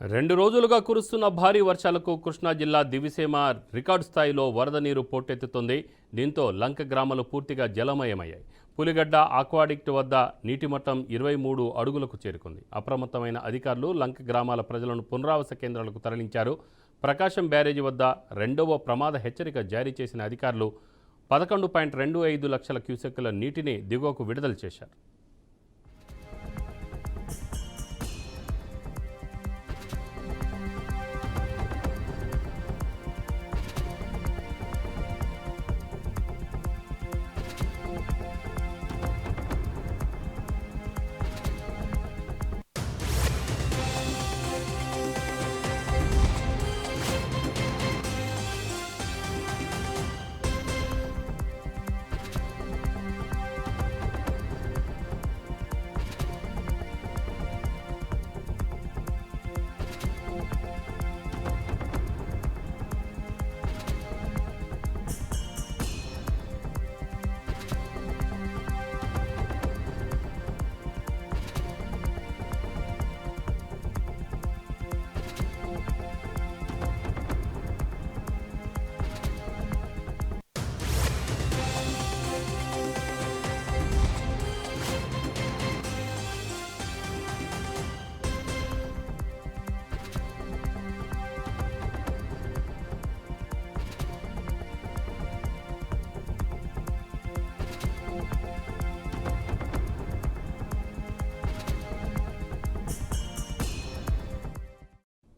2 రోజులుగా కురుస్తున్న భారీ వర్షాలకు కృష్ణా జిల్లా దివిసీమ రికార్డు స్థాయిలో వరద నీరు పోటెత్తుతోంది. దీంతో లంక గ్రామాలు పూర్తిగా జలమయమయ్యాయి. పులిగడ్డ ఆక్వాడిక్ట్ వద్ద నీటి మట్టం 23 అడుగులకు చేరుకుంది. అప్రమత్తమైన అధికారులు లంక గ్రామాల ప్రజలను పునరావాస కేంద్రాలకు తరలించారు. ప్రకాశం బ్యారేజీ వద్ద రెండవ ప్రమాద హెచ్చరిక జారీ చేసిన అధికారులు 11.25 లక్షల క్యూసెక్కుల నీటిని దిగువకు విడుదల చేశారు.